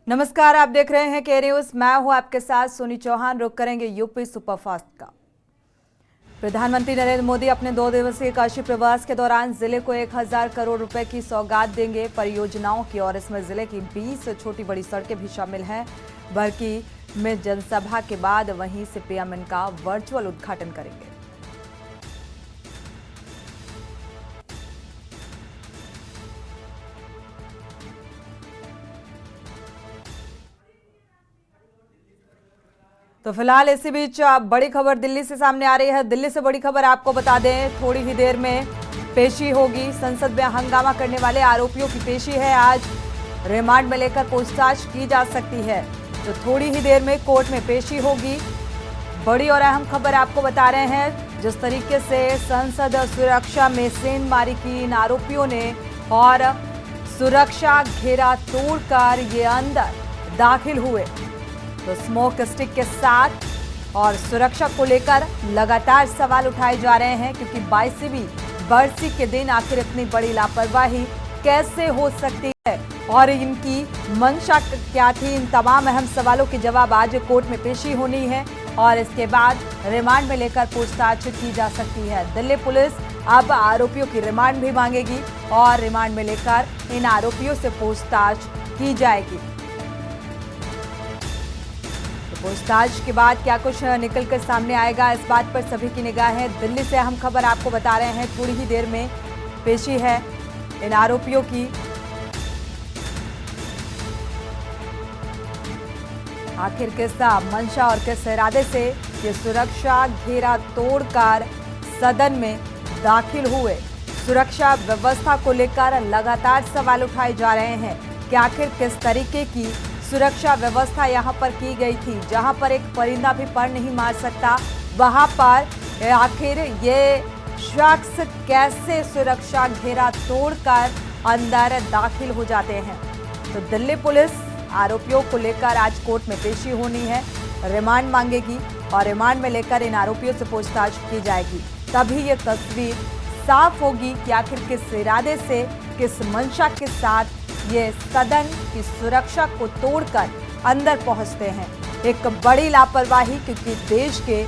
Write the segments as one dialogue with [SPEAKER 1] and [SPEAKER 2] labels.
[SPEAKER 1] नमस्कार, आप देख रहे हैं के न्यूज। मैं हूं आपके साथ सोनी चौहान। रुक करेंगे यूपी सुपरफास्ट का। प्रधानमंत्री नरेंद्र मोदी अपने 2 दिवसीय काशी प्रवास के दौरान जिले को 1000 करोड़ रुपए की सौगात देंगे परियोजनाओं की, और इसमें जिले की 20 छोटी बड़ी सड़कें भी शामिल हैं। बरकी में जनसभा के बाद वहीं से पीएम इनका वर्चुअल उद्घाटन करेंगे। तो फिलहाल इसी बीच बड़ी खबर दिल्ली से सामने आ रही है। दिल्ली से बड़ी खबर आपको बता दें, थोड़ी ही देर में पेशी होगी। संसद में हंगामा करने वाले आरोपियों की पेशी है आज। रिमांड में लेकर पूछताछ की जा सकती है। तो थोड़ी ही देर में कोर्ट में पेशी होगी। बड़ी और अहम खबर आपको बता रहे हैं, जिस तरीके से संसद सुरक्षा में सेंधमारी की इन आरोपियों ने और सुरक्षा घेरा तोड़कर ये अंदर दाखिल हुए, तो स्मोक स्टिक के साथ और सुरक्षा को लेकर लगातार सवाल उठाए जा रहे हैं, क्योंकि 22वीं बरसी के दिन आखिर इतनी बड़ी लापरवाही कैसे हो सकती है और इनकी मंशा क्या थी। इन तमाम अहम सवालों के जवाब आज कोर्ट में पेशी होनी है और इसके बाद रिमांड में लेकर पूछताछ की जा सकती है। दिल्ली पुलिस अब आरोपियों की रिमांड भी मांगेगी और रिमांड में लेकर इन आरोपियों से पूछताछ की जाएगी। पूछताछ के बाद क्या कुछ निकलकर सामने आएगा, इस बात पर सभी की निगाह है। दिल्ली से अहम खबर आपको बता रहे हैं, थोड़ी ही देर में पेशी है इन आरोपियों की। आखिर किस मंशा और किस इरादे से ये सुरक्षा घेरा तोड़कर सदन में दाखिल हुए। सुरक्षा व्यवस्था को लेकर लगातार सवाल उठाए जा रहे हैं कि आखिर किस तरीके की सुरक्षा व्यवस्था यहां पर की गई थी। जहां पर एक परिंदा भी पर नहीं मार सकता, वहां पर आखिर ये शख्स कैसे सुरक्षा घेरा तोड़कर अंदर दाखिल हो जाते हैं। तो दिल्ली पुलिस आरोपियों को लेकर आज कोर्ट में पेशी होनी है, रिमांड मांगेगी और रिमांड में लेकर इन आरोपियों से पूछताछ की जाएगी। तभी ये तस्वीर साफ होगी कि आखिर किस इरादे से, किस मंशा के साथ ये सदन की सुरक्षा को तोड़कर अंदर पहुंचते हैं। एक बड़ी लापरवाही, क्योंकि देश के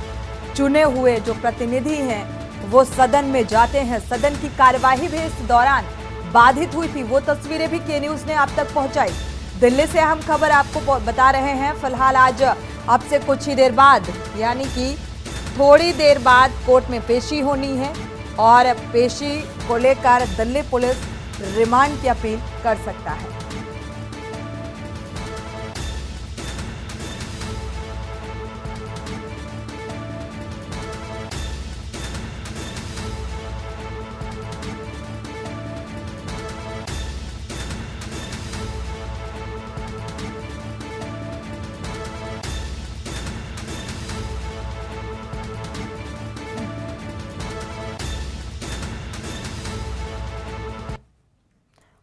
[SPEAKER 1] चुने हुए जो प्रतिनिधि हैं वो सदन में जाते हैं। सदन की कार्यवाही भी इस दौरान बाधित हुई थी, वो तस्वीरें भी के न्यूज ने आप तक पहुंचाई। दिल्ली से अहम खबर आपको बता रहे हैं। फिलहाल आज अब से कुछ ही देर बाद, यानी कि थोड़ी देर बाद कोर्ट में पेशी होनी है और पेशी को लेकर दिल्ली पुलिस रिमांड की अपील कर सकता है।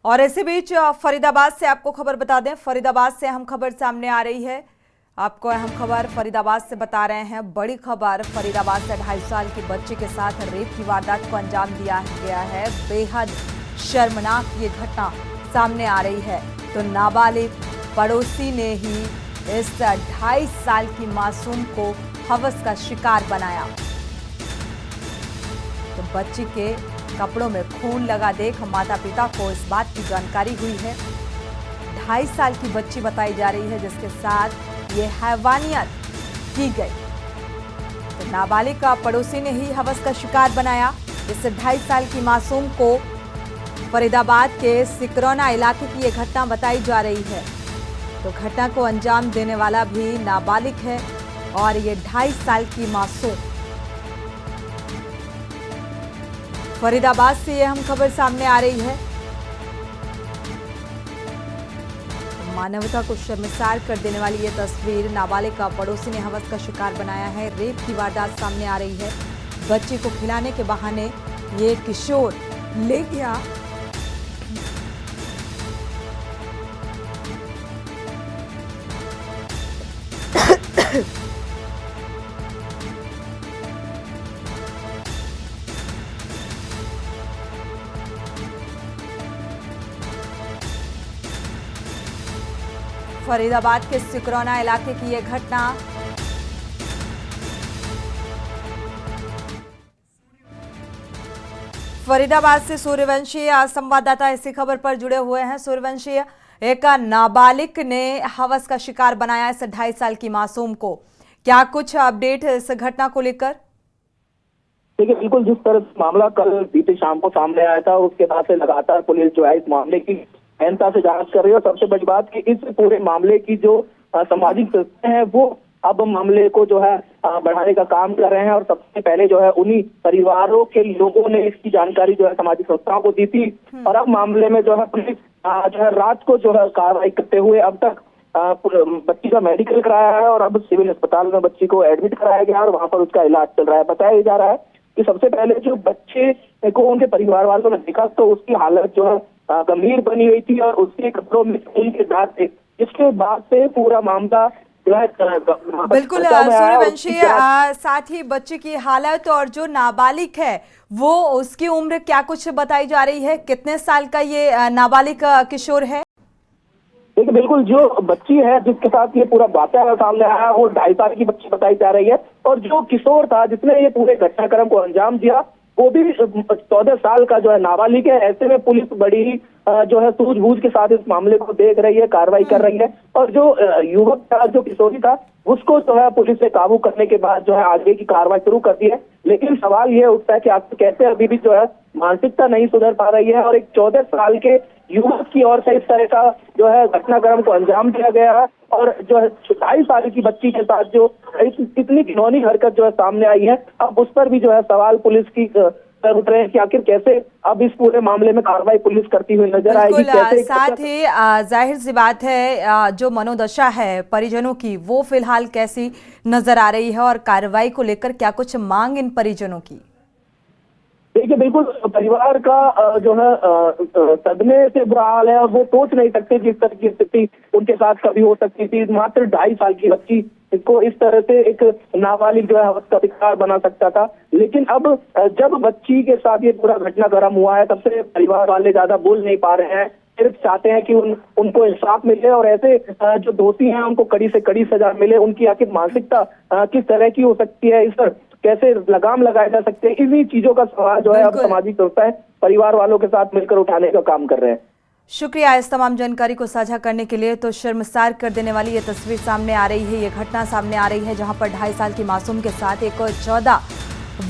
[SPEAKER 1] और इसी बीच फरीदाबाद से आपको खबर बता दें, फरीदाबाद से अहम खबर सामने आ रही है। आपको अहम खबर फरीदाबाद से बता रहे हैं। बड़ी खबर, फरीदाबाद से 2.5 साल की बच्ची के साथ रेप की वारदात को अंजाम दिया गया है। बेहद शर्मनाक ये घटना सामने आ रही है। तो नाबालिग पड़ोसी ने ही इस 2.5 साल की मासूम को हवस का शिकार बनाया। तो बच्ची के कपड़ों में खून लगा देख माता पिता को इस बात की जानकारी हुई है। 2.5 साल की बच्ची बताई जा रही है जिसके साथ ये हैवानियत की गई। तो नाबालिग का पड़ोसी ने ही हवस का शिकार बनाया। इस 2.5 साल की मासूम को फरीदाबाद के सिकरौना इलाके की ये घटना बताई जा रही है। तो घटना को अंजाम देने वाला भी नाबालिग है और ये 2.5 साल की मासूम। फरीदाबाद से ये अहम खबर सामने आ रही है। मानवता को शर्मसार कर देने वाली ये तस्वीर, नाबालिग का पड़ोसी ने हवस का शिकार बनाया है। रेप की वारदात सामने आ रही है। बच्ची को खिलाने के बहाने ये किशोर ले गया। फरीदाबाद के सिकरौना इलाके की यह घटना। फरीदाबाद से सूर्यवंशी संवाददाता इसी खबर पर जुड़े हुए हैं। सूर्यवंशी, एक नाबालिग ने हवस का शिकार बनाया इस 2.5 साल की मासूम को, क्या कुछ अपडेट इस घटना को लेकर?
[SPEAKER 2] देखिए, बिल्कुल जिस तरह से मामला कल बीती शाम को सामने आया था, उसके बाद से लगातार पुलिस जो है इस मामले की गहनता से जांच कर रही है। और सबसे बड़ी बात कि इस पूरे मामले की जो सामाजिक संस्थाएं हैं वो अब मामले को जो है बढ़ाने का काम कर रहे हैं। और सबसे पहले जो है उन्हीं परिवारों के लोगों ने इसकी जानकारी जो है सामाजिक संस्थाओं को दी थी। और अब मामले में जो है पुलिस जो है रात को जो है कार्रवाई करते हुए अब तक बच्ची का मेडिकल कराया है और अब सिविल अस्पताल में बच्ची को एडमिट कराया गया और वहां पर उसका इलाज चल रहा है। बताया जा रहा है कि सबसे पहले जो बच्चे को उनके परिवार वालों ने देखा तो उसकी हालत जो है गंभीर बनी हुई थी और उसके कपड़ों में खून के दाग थे। इसके बाद से पूरा मामला जो है
[SPEAKER 1] बिल्कुल सूर्यवंशी, साथ ही बच्चे की हालत और जो नाबालिग है वो उसकी उम्र क्या कुछ बताई जा रही है? कितने साल का ये नाबालिग किशोर है?
[SPEAKER 2] देखिए, बिल्कुल जो बच्ची है जिसके साथ ये पूरा वाकया सामने आया वो 2.5 साल की बच्ची बताई जा रही है। और जो किशोर था जिसने ये पूरे घटनाक्रम को अंजाम दिया वो भी 14 साल का जो है नाबालिग है। ऐसे में पुलिस बड़ी ही जो है सूझबूझ के साथ इस मामले को देख रही है, कार्रवाई कर रही है। और जो युवक था, जो किशोरी था, उसको जो है पुलिस ने काबू करने के बाद जो है आगे की कार्रवाई शुरू कर दी है। लेकिन सवाल ये उठता है कि आखिर कैसे अभी भी जो है मानसिकता नहीं सुधर पा रही है और एक 14 साल के युवक की ओर से इस तरह का जो है घटनाक्रम को अंजाम दिया गया है। और जो है 2.5 साल की बच्ची के साथ जो इतनी घिनौनी हरकत जो है सामने आई है, अब उस पर भी जो है सवाल पुलिस की उठ रहे हैं कि आखिर कैसे अब इस पूरे मामले में कार्रवाई पुलिस करती हुई नजर आएगी। कैसे
[SPEAKER 1] साथ ही जाहिर सी बात है जो मनोदशा है परिजनों की वो फिलहाल कैसी नजर आ रही है और कार्रवाई को लेकर क्या कुछ मांग इन परिजनों की?
[SPEAKER 2] देखिए, बिल्कुल परिवार का जो है सदमे से बुरा हाल है और वो सोच नहीं सकते कि इस तरह की स्थिति उनके साथ कभी हो सकती थी। मात्र 2.5 साल की बच्ची इसको इस तरह से एक नाबालिग जो है हवस का शिकार बना सकता था। लेकिन अब जब बच्ची के साथ ये पूरा घटनाक्रम हुआ है तब से परिवार वाले ज्यादा बोल नहीं पा रहे हैं, सिर्फ चाहते हैं कि उनको इंसाफ मिले और ऐसे जो दोषी हैं उनको कड़ी से कड़ी सजा मिले। उनकी आखिर मानसिकता किस तरह की हो सकती है, इस पर कैसे लगाम लगाए जा सकते हैं, इन्हीं चीजों का सवाल जो है अब सामाजिक संस्थाएं परिवार वालों के साथ मिलकर उठाने का काम कर रहे हैं।
[SPEAKER 1] शुक्रिया इस तमाम जानकारी को साझा करने के लिए। तो शर्मसार कर देने वाली ये तस्वीर सामने आ रही है, ये घटना सामने आ रही है जहां पर 2.5 साल की मासूम के साथ एक 14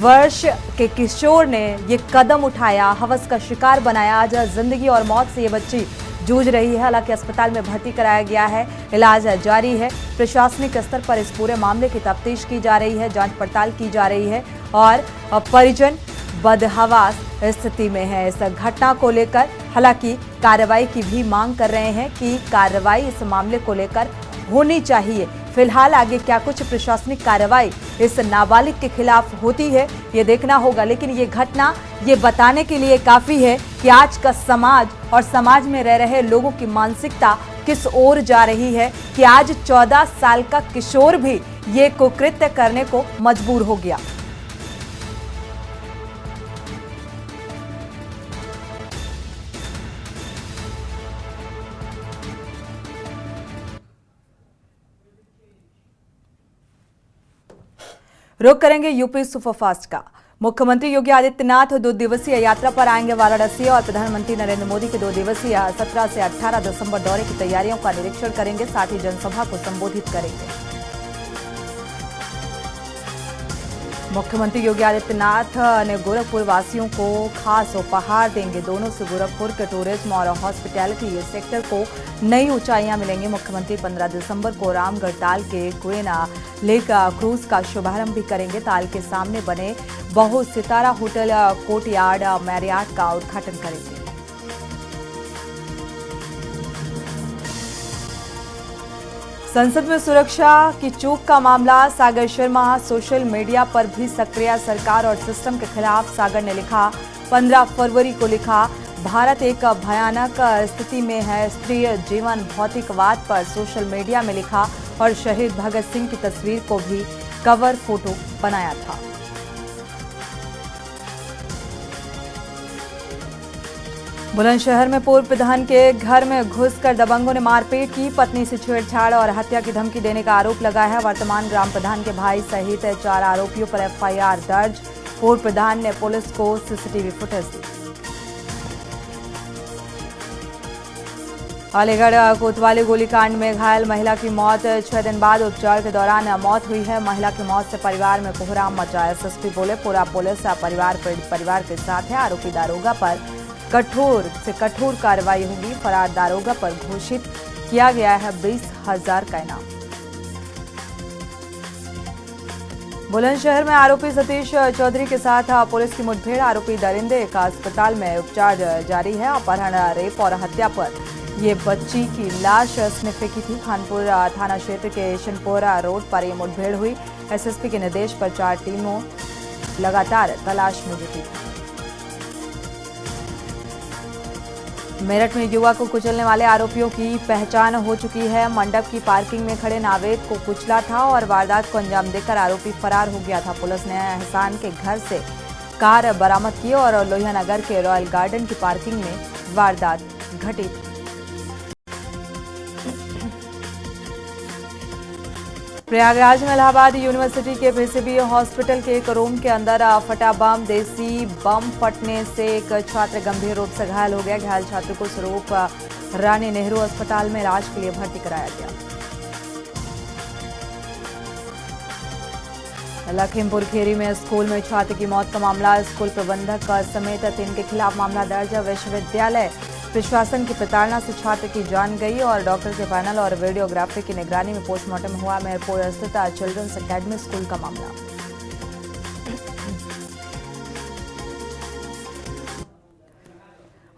[SPEAKER 1] वर्ष के किशोर ने ये कदम उठाया, हवस का शिकार बनाया। आज जिंदगी और मौत से ये बच्ची जूझ रही है। हालांकि अस्पताल में भर्ती कराया गया है, इलाज जारी है। प्रशासनिक स्तर पर इस पूरे मामले की तफ्तीश की जा रही है, जांच पड़ताल की जा रही है और परिजन बदहवास स्थिति में है इस घटना को लेकर। हालांकि कार्रवाई की भी मांग कर रहे हैं कि कार्रवाई इस मामले को लेकर होनी चाहिए। फिलहाल आगे क्या कुछ प्रशासनिक कार्रवाई इस नाबालिग के खिलाफ होती है ये देखना होगा। लेकिन ये घटना ये बताने के लिए काफी है कि आज का समाज और समाज में रह रहे लोगों की मानसिकता किस ओर जा रही है कि आज 14 साल का किशोर भी ये कुकृत्य करने को मजबूर हो गया। रुक करेंगे यूपी सुपरफास्ट का। मुख्यमंत्री योगी आदित्यनाथ 2 दिवसीय यात्रा पर आएंगे वाराणसी और प्रधानमंत्री नरेंद्र मोदी के 2 दिवसीय 17 से 18 दिसंबर दौरे की तैयारियों का निरीक्षण करेंगे, साथ ही जनसभा को संबोधित करेंगे। मुख्यमंत्री योगी आदित्यनाथ ने गोरखपुर वासियों को खास उपहार देंगे। दोनों से गोरखपुर के टूरिज्म और हॉस्पिटैलिटी सेक्टर को नई ऊंचाइयां मिलेंगी। मुख्यमंत्री 15 दिसंबर को रामगढ़ ताल के क्वेना लेक क्रूज का शुभारंभ भी करेंगे। ताल के सामने बने बहु सितारा होटल कोर्टयार्ड मैरियट का उद्घाटन करेंगे। संसद में सुरक्षा की चूक का मामला, सागर शर्मा सोशल मीडिया पर भी सक्रिय। सरकार और सिस्टम के खिलाफ सागर ने लिखा, 15 फरवरी को लिखा, भारत एक भयानक स्थिति में है। स्त्री जीवन भौतिकवाद पर सोशल मीडिया में लिखा और शहीद भगत सिंह की तस्वीर को भी कवर फोटो बनाया था। बुलंदशहर में पूर्व प्रधान के घर में घुसकर दबंगों ने मारपीट की, पत्नी से छेड़छाड़ और हत्या की धमकी देने का आरोप लगा है। वर्तमान ग्राम प्रधान के भाई सहित 4 आरोपियों पर एफआईआर दर्ज। पूर्व प्रधान ने पुलिस को सीसीटीवी फुटेज दी। अलीगढ़ कोतवाली गोलीकांड में घायल महिला की मौत, 6 दिन बाद उपचार के दौरान मौत हुई है। महिला की मौत से परिवार में कोहराम मचा। एसएसपी बोले, पूरा पुलिस परिवार पीड़ित परिवार के साथ है। आरोपी दारोगा पर कठोर से कठोर कार्रवाई होगी। फरार दारोगा पर घोषित किया गया है 20,000 का इनाम। बुलंदशहर में आरोपी सतीश चौधरी के साथ पुलिस की मुठभेड़। आरोपी दरिंदे का अस्पताल में उपचार जारी है। अपहरण, रेप और हत्या पर ये बच्ची की लाश उसने फेंकी थी। खानपुर थाना क्षेत्र के एशनपुरा रोड पर यह मुठभेड़ हुई। एसएसपी के निर्देश पर 4 टीमों लगातार तलाश में जुटी थी। मेरठ में युवा को कुचलने वाले आरोपियों की पहचान हो चुकी है। मंडप की पार्किंग में खड़े नावेद को कुचला था और वारदात को अंजाम देकर आरोपी फरार हो गया था। पुलिस ने एहसान के घर से कार बरामद की और लोहियानगर के रॉयल गार्डन की पार्किंग में वारदात घटी थी। प्रयागराज में इलाहाबाद यूनिवर्सिटी के पीसीबी हॉस्पिटल के एक रूम के अंदर फटा बम। देसी बम फटने से एक छात्र गंभीर रूप से घायल हो गया। घायल छात्र को स्वरूप रानी नेहरू अस्पताल में इलाज के लिए भर्ती कराया गया। लखीमपुर खीरी में स्कूल में छात्र की मौत का मामला। स्कूल प्रबंधक समेत 3 के खिलाफ मामला दर्ज। विश्वविद्यालय प्रशासन की प्रताड़ना से छात्र की जान गई और डॉक्टर के पैनल और वीडियोग्राफी की निगरानी में पोस्टमार्टम हुआ। मेरपुर स्थित चिल्ड्रंस एकेडमी स्कूल का मामला।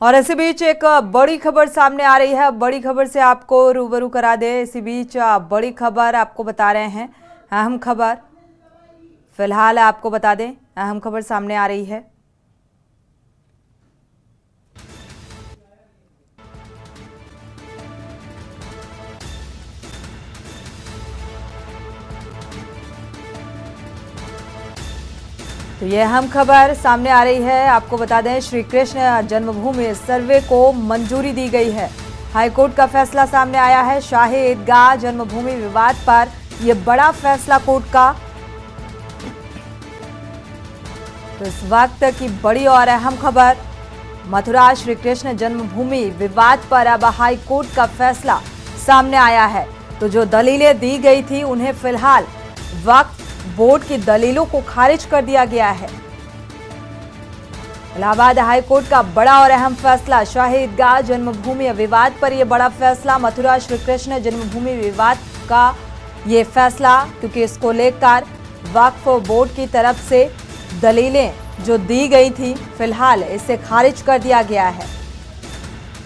[SPEAKER 1] और इसी बीच एक बड़ी खबर सामने आ रही है। बड़ी खबर से आपको रूबरू करा दे। इसी बीच बड़ी खबर आपको बता रहे हैं। अहम खबर फिलहाल आपको बता दें, अहम खबर सामने आ रही है। तो ये अहम खबर सामने आ रही है। आपको बता दें, श्री कृष्ण जन्मभूमि सर्वे को मंजूरी दी गई है। हाईकोर्ट का फैसला सामने आया है। शाही ईदगाह जन्मभूमि विवाद पर यह बड़ा फैसला कोर्ट का। तो इस वक्त की बड़ी और अहम खबर, मथुरा श्री कृष्ण जन्मभूमि विवाद पर अब हाईकोर्ट का फैसला सामने आया है। तो जो दलीलें दी गई थी उन्हें फिलहाल वक्फ बोर्ड की दलीलों को खारिज कर दिया गया है। इलाहाबाद हाईकोर्ट का बड़ा और अहम फैसला, शाही ईदगाह जन्मभूमि विवाद पर यह बड़ा फैसला। मथुरा श्री कृष्ण जन्मभूमि विवाद का ये फैसला, क्योंकि इसको लेकर वक्फ बोर्ड की तरफ से दलीलें जो दी गई थी फिलहाल इसे खारिज कर दिया गया है।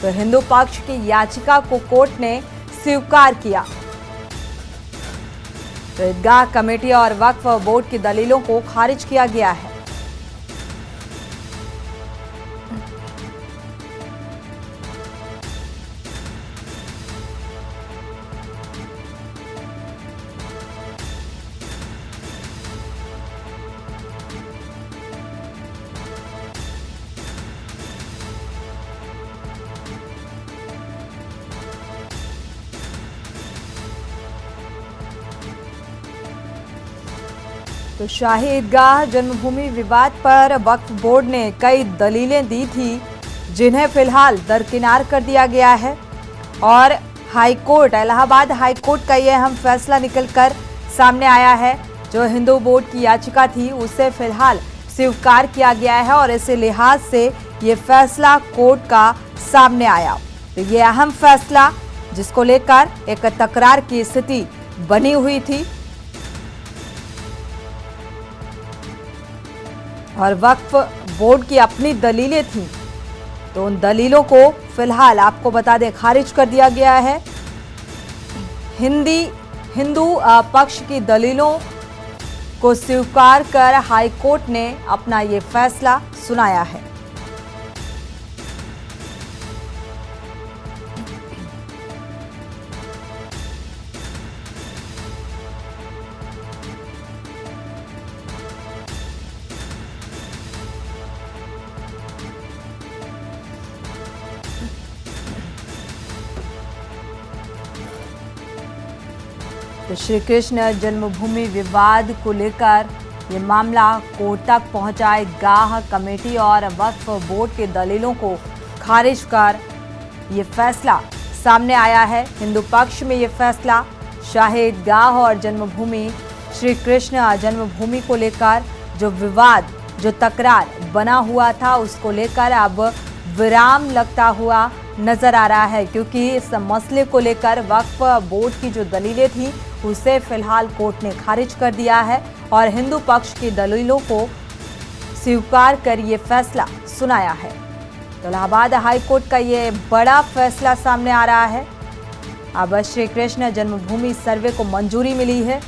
[SPEAKER 1] तो हिंदू पक्ष की याचिका को कोर्ट ने स्वीकार किया। तो ईदगाह कमेटी और वक्फ बोर्ड की दलीलों को खारिज किया गया है। तो शाही ईदगाह जन्मभूमि विवाद पर वक्फ बोर्ड ने कई दलीलें दी थी, जिन्हें फिलहाल दरकिनार कर दिया गया है। और हाईकोर्ट, इलाहाबाद हाईकोर्ट का यह अहम फैसला निकलकर सामने आया है। जो हिंदू बोर्ड की याचिका थी उसे फिलहाल स्वीकार किया गया है और इस लिहाज से ये फैसला कोर्ट का सामने आया। तो ये अहम फैसला, जिसको लेकर एक तकरार की स्थिति बनी हुई थी और वक्फ बोर्ड की अपनी दलीलें थीं, तो उन दलीलों को फिलहाल आपको बता दें खारिज कर दिया गया है। हिंदू पक्ष की दलीलों को स्वीकार कर हाईकोर्ट ने अपना ये फैसला सुनाया है। तो श्री कृष्ण जन्मभूमि विवाद को लेकर ये मामला कोर्ट तक पहुंचाए। गाह कमेटी और वक्फ बोर्ड के दलीलों को खारिज कर ये फैसला सामने आया है। हिंदू पक्ष में ये फैसला शाहिद गाह और जन्मभूमि श्री कृष्ण जन्मभूमि को लेकर जो विवाद, जो तकरार बना हुआ था, उसको लेकर अब विराम लगता हुआ नजर आ रहा है, क्योंकि इस मसले को लेकर वक्फ बोर्ड की जो दलीलें थी उसे फिलहाल कोर्ट ने खारिज कर दिया है और हिंदू पक्ष की दलीलों को स्वीकार कर ये फैसला सुनाया है। तो इलाहाबाद हाई कोर्ट का ये बड़ा फैसला सामने आ रहा है। अब श्री कृष्ण जन्मभूमि सर्वे को मंजूरी मिली है।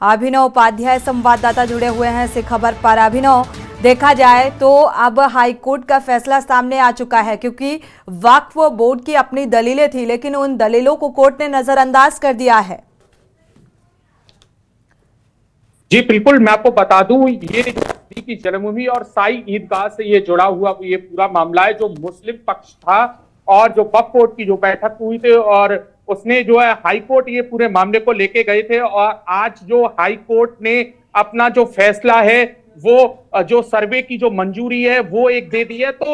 [SPEAKER 1] अभिनव उपाध्याय संवाददाता जुड़े हुए हैं इस खबर पर। अभिनव, देखा जाए तो अब हाईकोर्ट का फैसला सामने आ चुका है, क्योंकि वक्फ बोर्ड की अपनी दलीलें थी, लेकिन उन दलीलों को कोर्ट ने नजरअंदाज कर दिया है।
[SPEAKER 3] जी बिल्कुल, मैं आपको बता दूं, ये की जन्मभूमि और साई ईदगाह से ये जुड़ा हुआ ये पूरा मामला है। जो मुस्लिम पक्ष था और जो वक्फ बोर्ड की जो बैठक हुई थी और उसने जो है हाई कोर्ट ये पूरे मामले को लेके गए थे और आज जो हाई कोर्ट ने अपना जो फैसला है वो जो सर्वे की जो मंजूरी है वो एक दे दी है। तो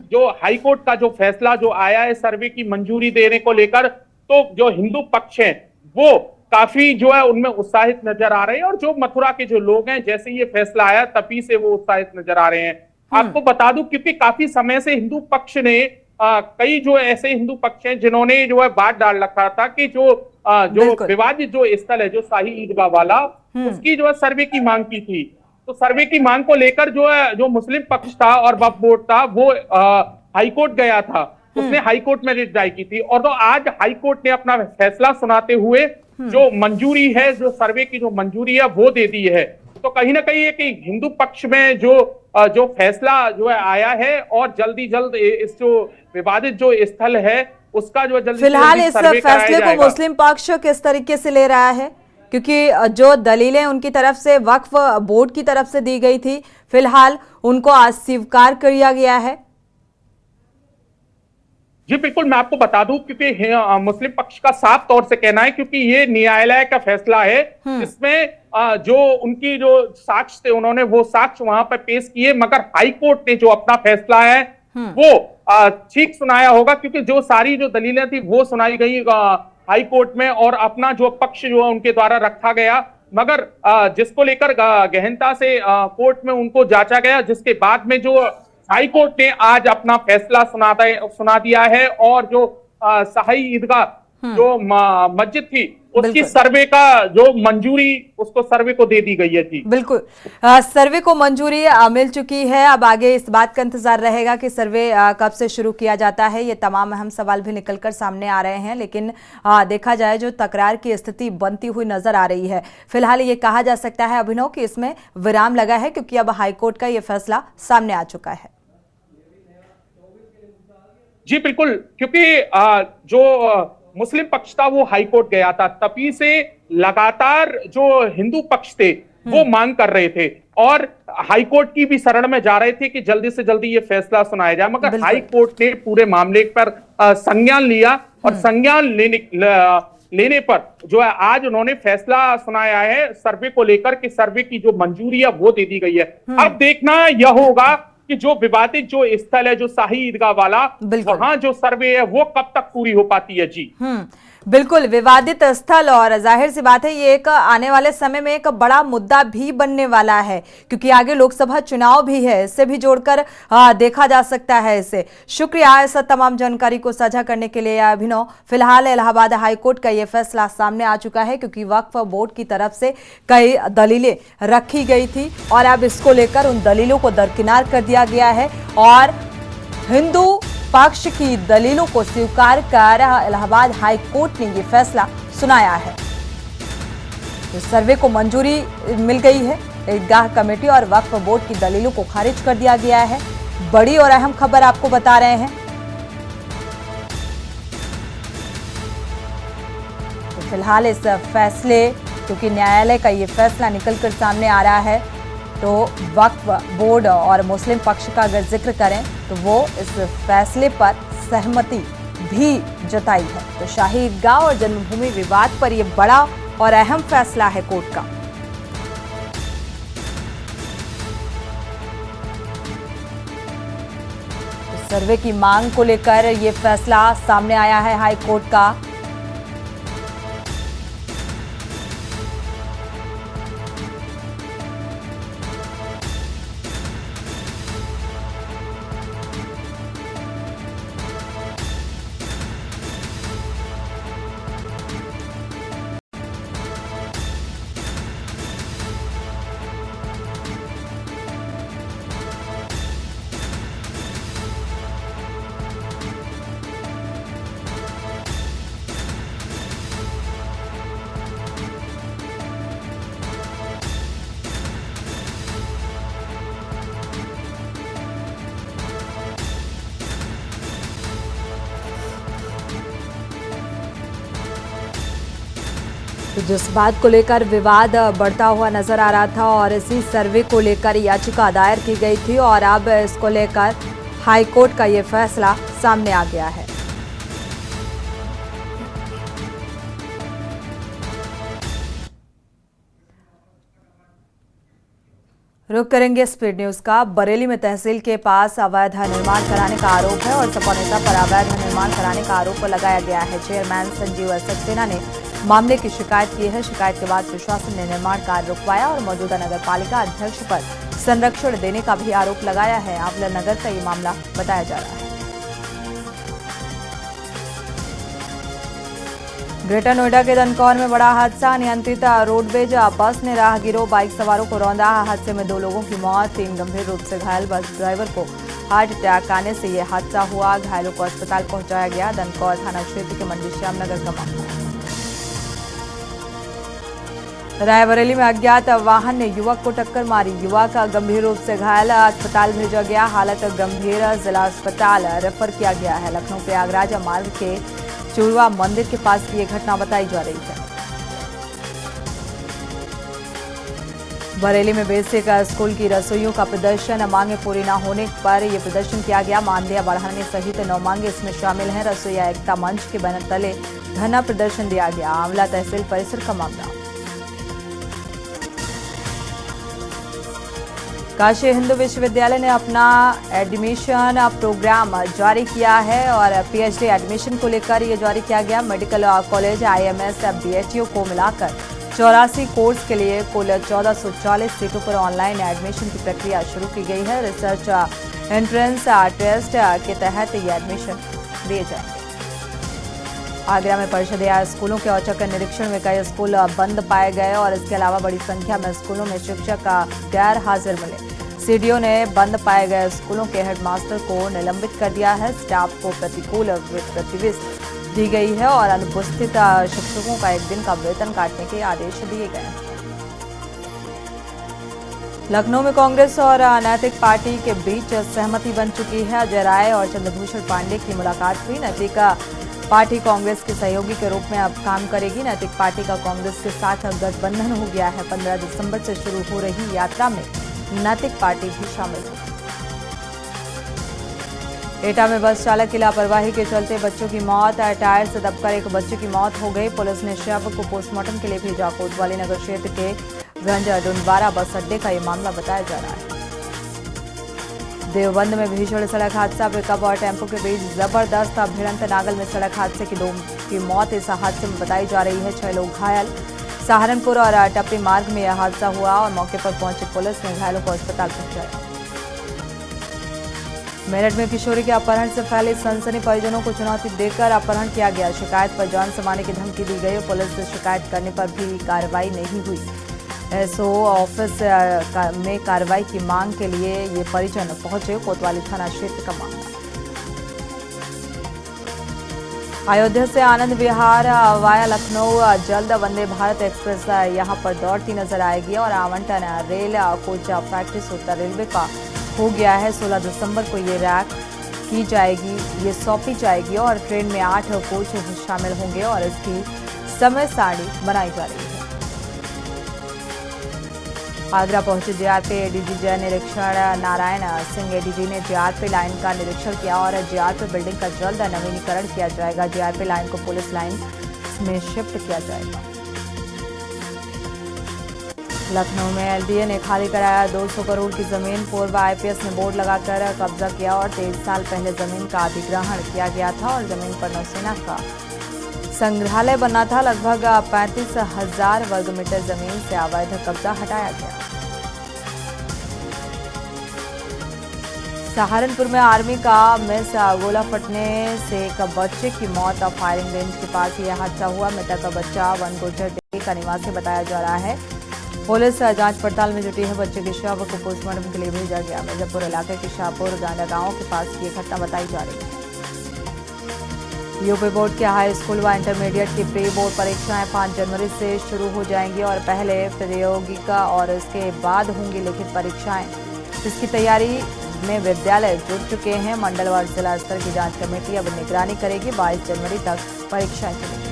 [SPEAKER 3] जो हाई कोर्ट का जो फैसला जो आया है सर्वे की मंजूरी देने को लेकर, तो जो हिंदू पक्ष है वो काफी जो है उनमें उत्साहित नजर आ रहे हैं और जो मथुरा के जो लोग हैं जैसे ये फैसला आया तभी से वो उत्साहित नजर आ रहे हैं। आपको बता दूं, क्योंकि काफी समय से हिंदू पक्ष ने कई जो ऐसे हिंदू पक्ष हैं जिन्होंने जो है बात डाल रखा था कि जो विवादित जो स्थल है जो शाही ईदगाह वाला, उसकी जो है सर्वे की मांग की थी। तो सर्वे की मांग को लेकर जो है जो मुस्लिम पक्ष था और वक्फ बोर्ड था वो हाईकोर्ट गया था, उसने हाईकोर्ट में रिट दायर की थी और तो आज हाईकोर्ट ने अपना फैसला सुनाते हुए जो मंजूरी है, जो सर्वे की जो मंजूरी है वो दे दी है। तो कहीं ना कहीं कि हिंदू पक्ष में जो फैसला जो है आया है और जल्दी जल्द इस जो विवादित जो स्थल है उसका जो जल्दी
[SPEAKER 1] फिलहाल इस फैसले को मुस्लिम पक्ष किस तरीके से ले रहा है, क्योंकि जो दलीलें उनकी तरफ से वक्फ बोर्ड की तरफ से दी गई थी फिलहाल उनको अस्वीकार कर दिया गया है।
[SPEAKER 3] जी बिल्कुल, मैं आपको बता दूं, क्योंकि मुस्लिम पक्ष का साफ तौर से कहना है, क्योंकि ये न्यायालय का फैसला है, इसमें जो उनकी जो साक्ष्य थे उन्होंने वो साक्ष्य वहां पर पेश किए, मगर हाई कोर्ट ने जो अपना फैसला है वो ठीक सुनाया होगा, क्योंकि जो सारी जो दलीलें थी वो सुनाई गई हाई कोर्ट में और अपना जो पक्ष जो है उनके द्वारा रखा गया, मगर जिसको लेकर गहनता से कोर्ट में उनको जांचा गया, जिसके बाद में जो हाई कोर्ट ने आज अपना फैसला सुना दिया है और जो शाही ईदगाह जो मस्जिद थी उसकी सर्वे का जो मंजूरी उसको सर्वे को दे दी गई है। जी
[SPEAKER 1] बिल्कुल, सर्वे को मंजूरी मिल चुकी है। अब आगे इस बात का इंतजार रहेगा कि सर्वे कब से शुरू किया जाता है। ये तमाम अहम सवाल भी निकलकर सामने आ रहे हैं, लेकिन देखा जाए जो तकरार की स्थिति बनती हुई नजर आ रही है। फिलहाल ये कहा जा सकता है अभिनव कि इसमें विराम लगा है, क्योंकि अब हाईकोर्ट का ये फैसला सामने आ चुका है।
[SPEAKER 3] जी बिल्कुल, क्योंकि जो मुस्लिम पक्ष था वो हाईकोर्ट गया था, तभी से लगातार जो हिंदू पक्ष थे वो मांग कर रहे थे और हाईकोर्ट की भी शरण में जा रहे थे कि जल्दी से जल्दी ये फैसला सुनाया जाए, मगर हाईकोर्ट ने पूरे मामले पर संज्ञान लिया और संज्ञान लेने पर जो है आज उन्होंने फैसला सुनाया है सर्वे को लेकर कि सर्वे की जो मंजूरी है वो दे दी गई है। अब देखना यह होगा कि जो विवादित जो स्थल है जो शाही ईदगाह वाला, वहां जो सर्वे है वो कब तक पूरी हो पाती है। जी
[SPEAKER 1] बिल्कुल विवादित स्थल और जाहिर सी बात है ये एक आने वाले समय में एक बड़ा मुद्दा भी बनने वाला है, क्योंकि आगे लोकसभा चुनाव भी है। इससे भी जोड़कर देखा जा सकता है इसे। शुक्रिया ऐसा तमाम जानकारी को साझा करने के लिए अभिनव। फिलहाल इलाहाबाद हाईकोर्ट का ये फैसला सामने आ चुका है, क्योंकि वक्फ बोर्ड की तरफ से कई दलीलें रखी गई थी और अब इसको लेकर उन दलीलों को दरकिनार कर दिया गया है और हिंदू पक्ष की दलीलों को स्वीकार कर इलाहाबाद हाई कोर्ट ने यह फैसला सुनाया है। तो सर्वे को मंजूरी मिल गई है। ईदगाह कमेटी और वक्फ बोर्ड की दलीलों को खारिज कर दिया गया है। बड़ी और अहम खबर आपको बता रहे हैं। तो फिलहाल इस फैसले, क्योंकि न्यायालय का ये फैसला निकलकर सामने आ रहा है, तो वक्फ बोर्ड और मुस्लिम पक्ष का अगर जिक्र करें तो वो इस फैसले पर सहमति भी जताई है। तो शाही ईदगाह और जन्मभूमि विवाद पर यह बड़ा और अहम फैसला है कोर्ट का। तो सर्वे की मांग को लेकर यह फैसला सामने आया है हाई कोर्ट का। तो जिस बात को लेकर विवाद बढ़ता हुआ नजर आ रहा था और इसी सर्वे को लेकर याचिका दायर की गई थी और अब इसको लेकर हाईकोर्ट का ये फैसला सामने आ गया है। रुक करेंगे स्पीड न्यूज का। बरेली में तहसील के पास अवैध निर्माण कराने का आरोप है और सपा नेता पर अवैध निर्माण कराने का आरोप लगाया गया है। चेयरमैन संजीव सक्सेना ने मामले की शिकायत की है। शिकायत के बाद प्रशासन ने निर्माण कार्य रुकवाया और मौजूदा नगर पालिका अध्यक्ष पर संरक्षण देने का भी आरोप लगाया है। आंवला नगर का ये मामला बताया जा रहा है। ग्रेटर नोएडा के दनकौर में बड़ा हादसा। नियंत्रित रोडवेज बस ने राहगीरों बाइक सवारों को रौंदा। हादसे में 2 लोगों की मौत, 3 गंभीर रूप से घायल। बस ड्राइवर को हार्ट अटैक आने से यह हादसा हुआ। घायलों को अस्पताल पहुंचाया गया। दनकौर थाना क्षेत्र के मंडी श्याम नगर का मामला। रायबरेली में अज्ञात वाहन ने युवक को टक्कर मारी। युवक गंभीर रूप से घायल, अस्पताल भेजा गया। हालत गंभीर, जिला अस्पताल रेफर किया गया है। लखनऊ प्रयागराज मार्ग के चूड़वा मंदिर के पास की यह घटना बताई जा रही है। बरेली में बेसिक स्कूल की रसोइयों का प्रदर्शन, मांगे पूरी न होने पर यह प्रदर्शन किया गया। मानदेय बढ़ाने सहित 9 मांगे इसमें शामिल हैं। रसोइया एकता मंच के बैनर तले धरना प्रदर्शन दिया गया। आंवला तहसील परिसर का मामला। काशी हिंदू विश्वविद्यालय ने अपना एडमिशन प्रोग्राम जारी किया है और पीएचडी एडमिशन को लेकर ये जारी किया गया। मेडिकल कॉलेज, आईएमएस, बीएचयू को मिलाकर 84 कोर्स के लिए कुल 1440 सीटों पर ऑनलाइन एडमिशन की प्रक्रिया शुरू की गई है। रिसर्च एंट्रेंस टेस्ट के तहत ये एडमिशन दिए जाएंगे। आगरा में परिषदीय स्कूलों के औचक निरीक्षण में कई स्कूल बंद पाए गए और इसके अलावा बड़ी संख्या में स्कूलों में शिक्षक गैर हाजिर मिले। सीडीओ ने बंद पाए गए स्कूलों के हेडमास्टर को निलंबित कर दिया है। स्टाफ को प्रतिकूल प्रतिविष्ट दी गई है और अनुपस्थित शिक्षकों का 1 दिन का वेतन काटने के आदेश दिए गए हैं। लखनऊ में कांग्रेस और नैतिक पार्टी के बीच सहमति बन चुकी है। अजय राय और चंद्रभूषण पांडे की मुलाकात हुई। नैतिक पार्टी कांग्रेस के सहयोगी के रूप में अब काम करेगी। नैतिक पार्टी का कांग्रेस के साथ गठबंधन हो गया है। 15 दिसंबर से शुरू हो रही यात्रा में नैतिक पार्टी भी शामिल होगी। एटा में बस चालक की लापरवाही के चलते बच्चों की मौत। टायर से दबकर एक बच्चे की मौत हो गई। पुलिस ने शव को पोस्टमार्टम के लिए भेजा। कोतवाली नगर क्षेत्र के गंज डुंडवारा बस अड्डे का ये मामला बताया जा रहा है। देवबंद में भीषण सड़क हादसा, पिकअप और टेम्पो के बीच जबरदस्त भिड़ंत। नागल में सड़क हादसे की 2 की मौत इस हादसे में बताई जा रही है, 6 लोग घायल। सहारनपुर और टप्पी मार्ग में यह हादसा हुआ और मौके पर पहुंची पुलिस ने घायलों को अस्पताल पहुंचाया। मेरठ में किशोरी के अपहरण से फैली सनसनी, परिजनों को चुनौती देकर अपहरण किया गया। शिकायत पर जान से मारने की धमकी दी गई। पुलिस से शिकायत करने पर भी कार्रवाई नहीं हुई। एसओ ऑफिस में कार्रवाई की मांग के लिए ये परिजन पहुंचे। कोतवाली थाना क्षेत्र का मामला। अयोध्या से आनंद विहार वाया लखनऊ जल्द वंदे भारत एक्सप्रेस यहां पर दौड़ती नजर आएगी और आवंटन रेल कोच फैक्ट्री से उत्तर रेलवे का हो गया है। 16 दिसंबर को ये रैक की जाएगी, ये सौंपी जाएगी और ट्रेन में 8 कोच शामिल होंगे और इसकी समय सारणी बनाई जा रही है। आगरा पहुंचे जीआरपी एडीजी जय निरीक्षण नारायण सिंह एडीजी ने जीआरपी लाइन का निरीक्षण किया और जीआरपी बिल्डिंग का जल्द नवीनीकरण किया जाएगा। जीआरपी लाइन को पुलिस लाइन में शिफ्ट किया जाएगा। लखनऊ में एलडीए ने खाली कराया 200 करोड़ की जमीन। पूर्व आईपीएस ने बोर्ड लगाकर कब्जा किया और 23 साल पहले जमीन का अधिग्रहण किया गया था और जमीन पर नौसेना का संग्रहालय बनना था। लगभग 35,000 वर्ग मीटर जमीन से अवैध कब्जा हटाया गया। सहारनपुर में आर्मी का मिस गोला फटने से एक बच्चे की मौत। फायरिंग रेंज के पास यह हादसा हुआ। मृतक बच्चा वनगोचर डेरी का निवासी बताया जा रहा है। पुलिस जांच पड़ताल में जुटी है। बच्चे के शव को पोस्टमार्टम के लिए भेजा गया। मिर्जापुर इलाके के शाहपुर गांडा गांव के पास की घटना बताई जा रही है। यूपी बोर्ड के हाई स्कूल व इंटरमीडिएट की प्री बोर्ड परीक्षाएं 5 जनवरी से शुरू हो जाएंगी और पहले प्रायोगिका और इसके बाद होंगी लिखित परीक्षाएं। इसकी तैयारी में विद्यालय जुट चुके हैं। मंडल व जिला स्तर की जांच कमेटी अब निगरानी करेगी। 22 जनवरी तक परीक्षाएं चलेंगी।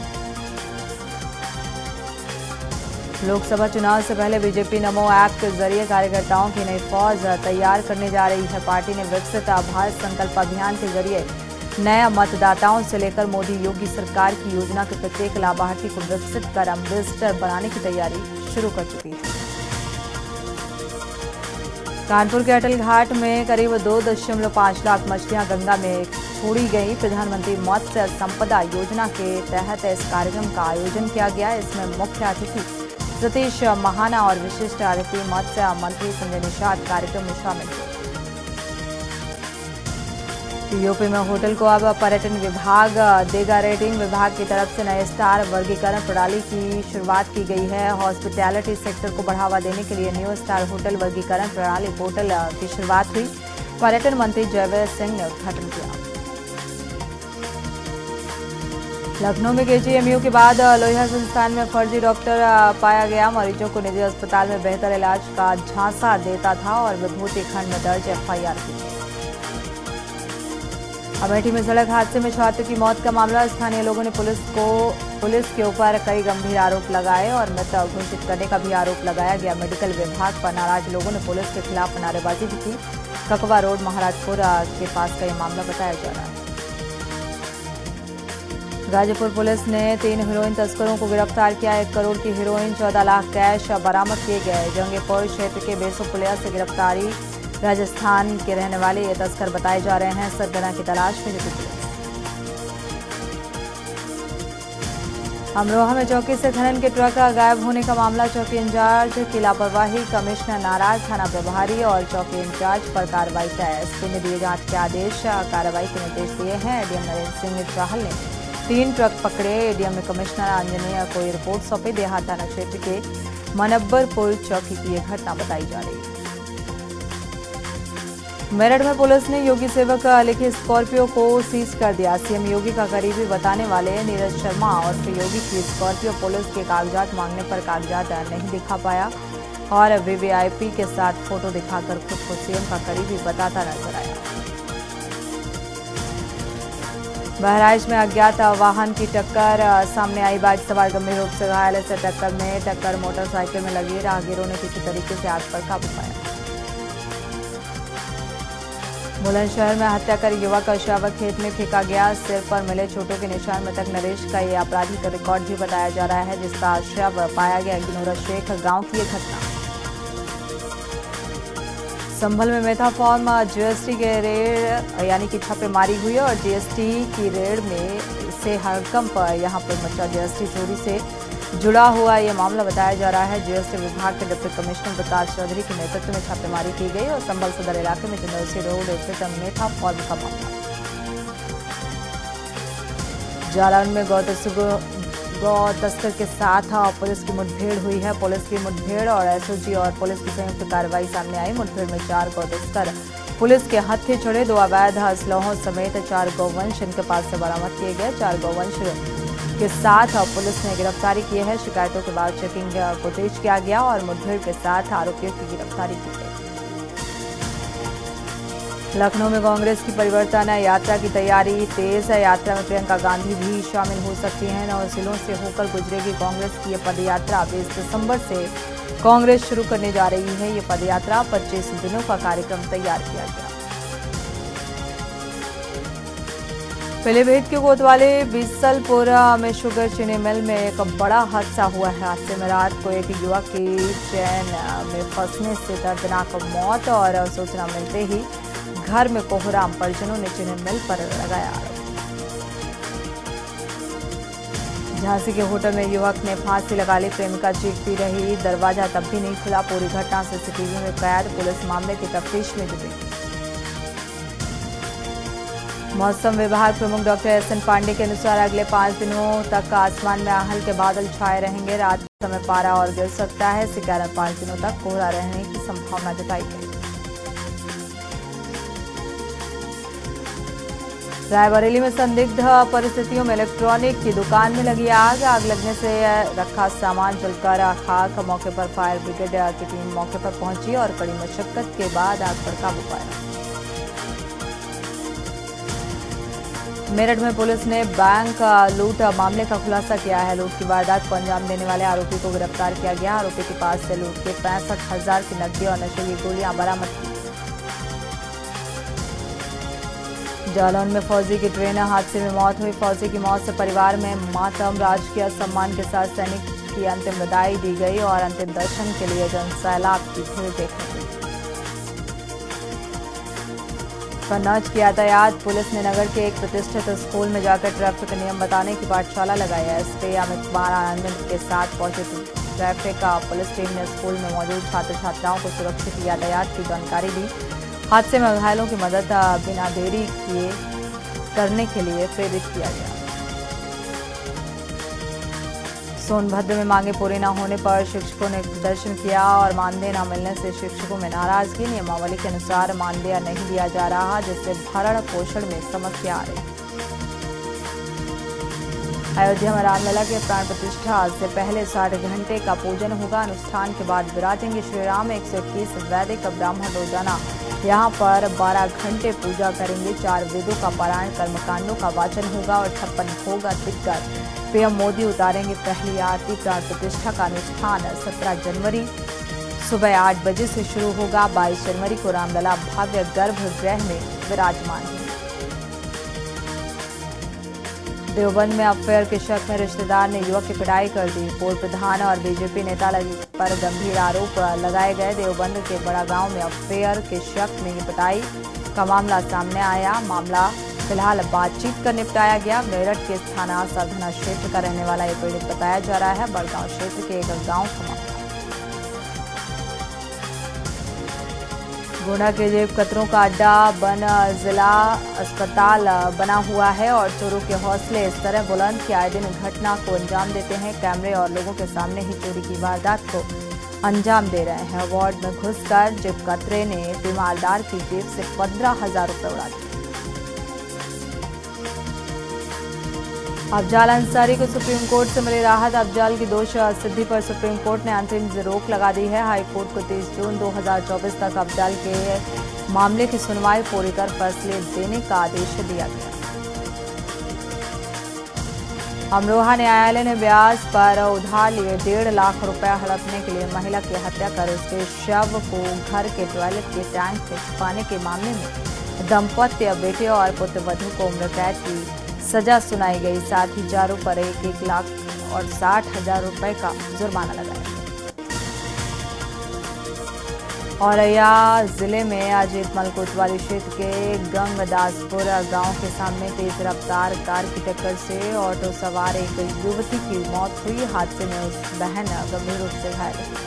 [SPEAKER 1] लोकसभा चुनाव से पहले बीजेपी नमो ऐप के जरिए कार्यकर्ताओं की नई फौज तैयार करने जा रही है। पार्टी ने विकसित भारत संकल्प अभियान के जरिए नए मतदाताओं से लेकर मोदी योगी सरकार की योजना के प्रत्येक लाभार्थी को विकसित कर एम्बेसडर बनाने की तैयारी शुरू कर चुकी है। कानपुर के अटल घाट में करीब 2.5 लाख मछलियां गंगा में छोड़ी गई। प्रधानमंत्री मत्स्य संपदा योजना के तहत इस कार्यक्रम का आयोजन किया गया। इसमें मुख्य अतिथि सतीश महाना और विशिष्ट अतिथि मत्स्य मंत्री संजय निषाद कार्यक्रम में शामिल हुए। यूपी में होटल को अब पर्यटन विभाग देगा रेटिंग। विभाग की तरफ से नए स्टार वर्गीकरण प्रणाली की शुरुआत की गई है। हॉस्पिटैलिटी सेक्टर को बढ़ावा देने के लिए न्यू स्टार होटल वर्गीकरण प्रणाली पोर्टल की शुरुआत हुई। पर्यटन मंत्री जयवीर सिंह ने उद्घाटन किया। लखनऊ में केजीएमयू के बाद लोहिया संस्थान में फर्जी डॉक्टर पाया गया। मरीजों को निजी अस्पताल में बेहतर इलाज का झांसा देता था और विभूति खंड में दर्ज एफआईआर की। अमेठी में सड़क हादसे में छात्र की मौत का मामला। स्थानीय लोगों ने पुलिस के ऊपर कई गंभीर आरोप लगाए और मृत घोषित करने का भी आरोप लगाया गया। मेडिकल विभाग पर नाराज लोगों ने पुलिस के खिलाफ नारेबाजी भी की। ककवा रोड महाराजपुर के पास का यह मामला बताया जा रहा है। गाजीपुर पुलिस ने 3 हीरोइन तस्करों को गिरफ्तार किया। 1 करोड़ की हीरोइन 14 लाख कैश बरामद किए गए। जंगीपुर क्षेत्र के बेसुपुलिया से गिरफ्तारी। राजस्थान के रहने वाले ये तस्कर बताए जा रहे हैं। सरगना की तलाश में जुटी पुलिस। अमरोहा में चौकी से खनन के ट्रक गायब होने का मामला। चौकी इंचार्ज की लापरवाही, कमिश्नर नाराज, थाना प्रभारी और चौकी इंचार्ज पर कार्रवाई तय। एसपी ने दिए जांच के आदेश, कार्रवाई के निर्देश दिए हैं। एडीएम नरेंद्र सिंह चाहल ने 3 ट्रक पकड़े। एडीएम ने कमिश्नर आंजनेय को रिपोर्ट सौंपी। देहात थाना क्षेत्र के मनब्बरपुर चौकी की यह घटना बताई जा रही है। मेरठ में पुलिस ने योगी सेवक लिखे स्कॉर्पियो को सीज कर दिया। सीएम योगी का करीबी बताने वाले नीरज शर्मा और योगी की स्कॉर्पियो पुलिस के कागजात मांगने पर कागजात नहीं दिखा पाया और वीवीआईपी के साथ फोटो दिखाकर खुद को सीएम का करीबी बताता नजर आया। बहराइच में अज्ञात वाहन की टक्कर, सामने आई बाइक सवार गंभीर रूप से घायल। से टक्कर मोटरसाइकिल में लगी। राहगीरों ने किसी तरीके से आग पर काबू पाया। बुलंदशहर में हत्या कर युवक का शव खेत में फेंका गया। सिर पर मिले चोटों के निशान। मृतक नरेश का ये आपराधिक रिकॉर्ड भी बताया जा रहा है, जिसका शव पाया गया गिनोरा शेख गांव की ये घटना। संभल में मेथाफॉर्म जीएसटी के रेड यानी कि छापेमारी हुई और जीएसटी की रेड में से हड़कंप यहां पर मचा। जीएसटी चोरी से जुड़ा हुआ यह मामला बताया जा रहा है। जीएसटी विभाग के डिप्टी कमिश्नर विकास चौधरी के नेतृत्व में छापेमारी की गई और संभल सदर इलाके में चंदौसी रोड स्थित मेथाफॉर्म का मामला। जालौन में गौ तस्कर के साथ पुलिस की मुठभेड़ हुई है। पुलिस की मुठभेड़ और एसओजी और पुलिस की संयुक्त कार्रवाई सामने आई। मुठभेड़ में 4 गौ तस्कर पुलिस के हत्थे चढ़े। 2 अवैध असलहों समेत 4 गौवंश इनके पास से बरामद किए गए। 4 गौवंश के साथ पुलिस ने गिरफ्तारी की है। शिकायतों के बाद चेकिंग को तेज किया गया और मुठभेड़ के साथ आरोपियों की गिरफ्तारी की गई। लखनऊ में कांग्रेस की परिवर्तन यात्रा की तैयारी तेज है। यात्रा में प्रियंका गांधी भी शामिल हो सकती हैं। 9 जिलों से होकर गुजरेगी कांग्रेस की यह पदयात्रा। 20 दिसंबर से कांग्रेस शुरू करने जा रही है। ये पदयात्रा 25 दिनों का कार्यक्रम तैयार किया गया। पीलीभीत के कोतवाली बिसलपुर में शुगर चीनी मिल में एक बड़ा हादसा हुआ है। हादसे में रात को एक युवक की चैन में फंसने से दर्दनाक मौत और सूचना मिलते ही घर में कोहराम परिजनों ने चीनी मिल पर लगाया आरोप। झांसी के होटल में युवक ने फांसी लगा ली। प्रेमिका चीखती रही, दरवाजा तब भी नहीं खुला। पूरी घटना सीसीटीवी में कैद। पुलिस मामले की तफ्तीश में जुटी। मौसम विभाग प्रमुख डॉक्टर एसएन पांडे के अनुसार अगले 5 दिनों तक आसमान में हल्के बादल छाए रहेंगे। रात के समय पारा और गिर सकता है। इसी कारण 5 दिनों तक कोहरा रहने की संभावना जताई गई। रायबरेली में संदिग्ध परिस्थितियों में इलेक्ट्रॉनिक की दुकान में लगी आग। आग लगने से रखा सामान जलकर खाक। मौके पर फायर ब्रिगेड की टीम मौके पर पहुंची और कड़ी मशक्कत के बाद आग पर काबू पाया। मेरठ में पुलिस ने बैंक लूट मामले का खुलासा किया है। लूट की वारदात को अंजाम देने वाले आरोपी को गिरफ्तार किया गया। आरोपी के पास से लूट के 65,000 की नकदी और नशीली गोलियां बरामद की। जालौन में फौजी की ट्रेन हादसे में मौत हुई। फौजी की मौत से परिवार में मातम। राजकीय सम्मान के साथ सैनिक की अंतिम विदाई दी गई और अंतिम दर्शन के लिए जनसैलाब की भीड़ देखने को मिली। कन्नौज की यातायात पुलिस ने नगर के एक प्रतिष्ठित स्कूल में जाकर ट्रैफिक नियम बताने की पाठशाला लगाई है। एसपी अमित कुमार आनंद के साथ पहुंचे ट्रैफिक पुलिस टीम ने स्कूल में मौजूद छात्र छात्राओं को सुरक्षित यातायात की जानकारी दी। हादसे में घायलों की मदद बिना देरी किए करने के लिए प्रेरित किया गया। सोनभद्र में मांगे पूरी न होने पर शिक्षकों ने प्रदर्शन किया और मानदेय न मिलने से शिक्षकों में नाराजगी। नियमावली के अनुसार मानदेय नहीं दिया जा रहा, जिससे भरण पोषण में समस्या आ रही। अयोध्या में रामलला के प्राण प्रतिष्ठा से पहले 60 घंटे का पूजन होगा। अनुष्ठान के बाद विराजेंगे श्री राम। 121 वैदिक ब्राह्मण रोजाना यहाँ पर 12 घंटे पूजा करेंगे। 4 वेदों का पारायण, कर्मकांडों का वाचन होगा और 56 भोग दिखकर पीएम मोदी उतारेंगे पहली आरती। प्राण प्रतिष्ठा का अनुष्ठान 17 जनवरी सुबह 8 बजे से शुरू होगा। 22 जनवरी को रामलला भव्य गर्भगृह में विराजमान होंगे। देवबंद में अफेयर के शक में रिश्तेदार ने युवक की पिटाई कर दी। पूर्व प्रधान और बीजेपी नेता पर गंभीर आरोप लगाए गए। देवबंद के बड़ा गांव में अफेयर के शक में पिटाई का मामला सामने आया। मामला फिलहाल बातचीत कर निपटाया गया। मेरठ के थाना सरधना क्षेत्र का रहने वाला ये पीड़ित बताया जा रहा है। बड़गांव क्षेत्र के एक गांव का मामला। गोंडा के जेब कतरों का अड्डा बन जिला अस्पताल बना हुआ है और चोरों के हौसले इस तरह बुलंद कि आए दिन घटना को अंजाम देते हैं। कैमरे और लोगों के सामने ही चोरी की वारदात को अंजाम दे रहे हैं। वार्ड में घुसकर जेब कतरे ने बीमारदार की जेब से 15,000 रुपये उड़ा दिए। अफजाल अंसारी को सुप्रीम कोर्ट से मिली राहत। अफजाल की दोष सिद्धि पर सुप्रीम कोर्ट ने अंतरिम रोक लगा दी है। हाई कोर्ट को 30 जून 2024 तक अफजाल के मामले की सुनवाई पूरी कर फैसले देने का आदेश दिया गया। अमरोहा न्यायालय ने ब्याज पर उधार लिए 1.5 लाख रुपए हड़पने के लिए महिला की हत्या कर उसके शव को घर के टॉयलेट के टैंक में छुपाने के मामले में दंपत्ति बेटे और पुत्रवधू को उम्र कैद की सजा सुनाई गई। साथ ही जारों पर 1 लाख और 60,000 रुपए का जुर्माना लगाया। औरैया जिले में अजीतमल कोतवाली क्षेत्र के गंगदासपुर गांव के सामने तेज रफ्तार कार की टक्कर से ऑटो सवार एक युवती की मौत हुई। हादसे में उस बहन गंभीर रूप से घायल हुई।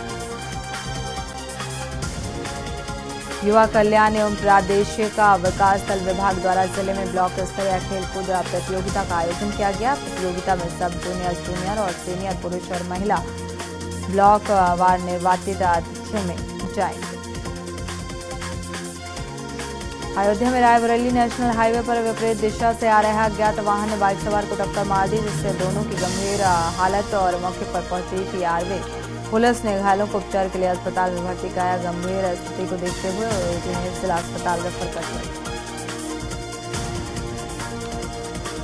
[SPEAKER 1] युवा कल्याण एवं प्रादेशिक विकास दल विभाग द्वारा जिले में ब्लॉक स्तरीय खेलकूद प्रतियोगिता का आयोजन किया गया। प्रतियोगिता में सब जूनियर, जूनियर और सीनियर पुरुष और महिला ब्लॉक वार निर्वाचित अतिथियों में जाएंगे। अयोध्या में रायबरेली नेशनल हाईवे पर विपरीत दिशा से आ रहा अज्ञात वाहन ने बाइक सवार को टक्कर मार दी, जिससे दोनों की गंभीर हालत और मौके पर पहुंची पीआरवे पुलिस ने घायलों को उपचार के लिए अस्पताल में भर्ती कराया। गंभीर स्थिति को देखते हुए उन्हें जिला अस्पताल रेफर कर दिया।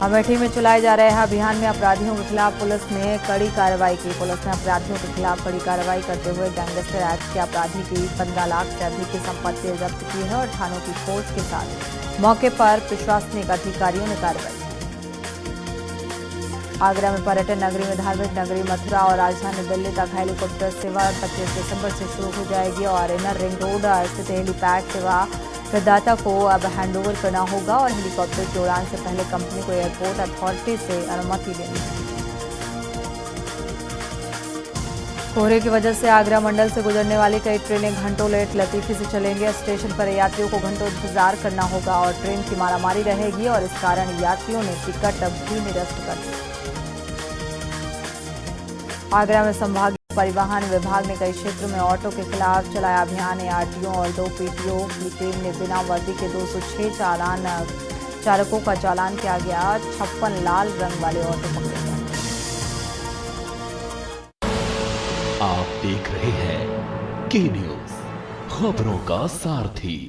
[SPEAKER 1] अमेठी में चलाए जा रहे अभियान में अपराधियों के खिलाफ पुलिस ने कड़ी कार्रवाई की। पुलिस ने अपराधियों के खिलाफ कड़ी कार्रवाई करते हुए गैंगस्टर एक्ट के अपराधी की 15 लाख से अधिक की संपत्ति जब्त की है और थानों की फोर्स के साथ मौके पर प्रशासनिक अधिकारियों ने कार्रवाई की। आगरा में पर्यटन नगरी में धार्मिक नगरी मथुरा और राजधानी दिल्ली तक हेलीकॉप्टर सेवा 25 दिसंबर से शुरू हो जाएगी और इनर रिंग रोड स्थित हेलीपैड सेवा प्रदाता को अब हैंडओवर करना होगा और हेलीकॉप्टर की उड़ान से पहले कंपनी को एयरपोर्ट अथॉरिटी से अनुमति लेनी होगी। कोहरे की वजह से आगरा मंडल से गुजरने वाली कई ट्रेनें घंटों लेट लतीफी से चलेंगी। स्टेशन पर यात्रियों को घंटों इंतजार करना होगा और ट्रेन की मारामारी रहेगी और इस कारण यात्रियों ने टिकट भी निरस्त कर दी। आगरा में संभागीय परिवहन विभाग ने कई क्षेत्रों में ऑटो के खिलाफ चलाया अभियान। आरटीओ और 2 पीटीओ की टीम ने बिना वर्दी के 206 चालकों का चालान किया गया। 56 लाल रंग वाले ऑटो पकड़े गए।
[SPEAKER 4] आप देख रहे हैं के न्यूज़, खबरों का सारथी।